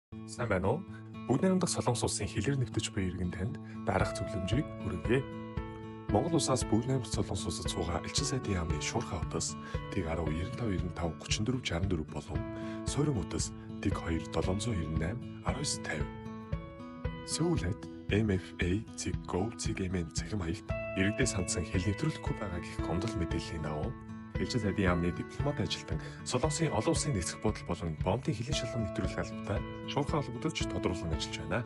Сайн байна уу? Бүгд найрамдах Солонгос улсын хилээр нэвтэж буй иргэн танд дараах зөвлөмжийг хүргэе. Монгол улсаас бүгд найрамдах Солонгос улсад суугаа элчин сайдын яамны Шуурхай хотоос дэг 10 95 95 34 болон Суурин утас дэг 2 798 1950. Сүүлд MFA.gov.mn цахим хаягт иргэдээс хандсан хэл нэвтрүүлэхгүй байгаа гэх гомдол мэдээллийн дагуу элчин сайдын яамны дипломат ажилтан Солонгосын олон улсын нисэх бодол болон бомбын хилийн шалгам нэвтрүүлэх албатай Шуурхай холбогдож тодруулан ажиллаж байна.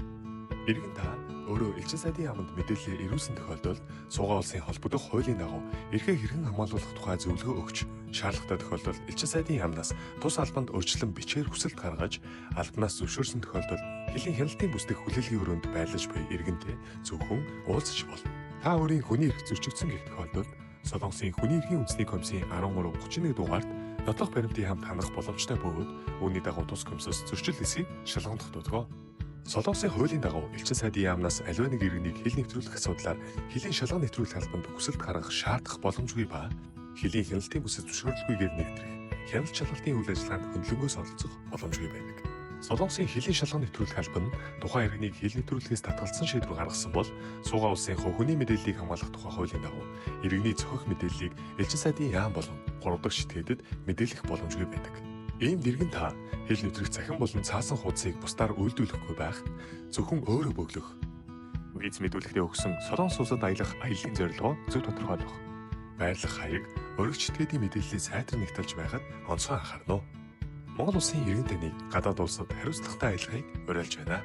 Иргэн та өөрөө элчин сайдын яамд мэдээлэл ирүүлсэн тохиолдолд суугаа улсын холбогдох хуулийн дагуу эрхээ хэрхэн хамгаалуулах тухай зөвлөгөө өгч шаардлагатай тохиолдолд элчин сайдын яамнаас тус албанд өөрчлөн бичгээр хүсэлт гаргаж албанаас зөвшөөрсөн тохиолдолд хэлийн хяналтын бүсдэх хүлээлгийн өрөөнд байрлаж буй иргэнтэй зөвхөн уулзч бол. Та өөрийн хүний эрх зөрчигдсөн гэх тохиолдолд Солонгосын хүний эрхийн үндэсний комиссийн 1331 дугаард нотлох баримтын хамт хандах боломжтой бөгөөд үүний дагуу тус комиссоос зөрчил эсийг шалгамдах дутгаа. Солонгосын хуулийн дагуу элчин сайдын яамнаас аливаа нэг иргэнийг хил нэвтрүүлэх асуудлаар хилийн шалган нэвтрүүлэх албанд хүсэлт гаргах шаардах боломжгүй ба хилийн хяналтын бүсэд зөвшөөрлөггүйгээр нэвтрэх хяналт шалгалтын үйл ажиллагаанд хөндлөнгөөс оролцох боломжгүй байдаг. Солонгосын хилийн шалган нэвтрүүлэх албан нь тухайн иргэнийг хил нэвтрүүлэхээс татгалзсан шийдвэр гаргасан бол суугаа улсын хүний мэдээллийг хамгаалах тухай хуулийн дагуу иргэний зохих мэдээллийг элчин сайдын яам болон 3 дахь шитгэдэд мэдээлэх боломжгүй байдаг. Иймд иргэн та хил нэвтрэх захин болон цаасан хуудсыг бусдаар үйлдвэрлэхгүй байх, зөвхөн өөрөө бөглөх. Виз мэдүүлэгтээ өгсөн Солонгос улсад аялах аяллаа зорилгоо зөв тодорхойлох. Байрлах хаяг, өргөж читгэдийн мэдээллийг сайтар нэгтэлж байхад онцгой анхаарна уу? Монгол улсын иргэн таныг гадаад улсад хариуцлагатай аялахыг уриалж байна.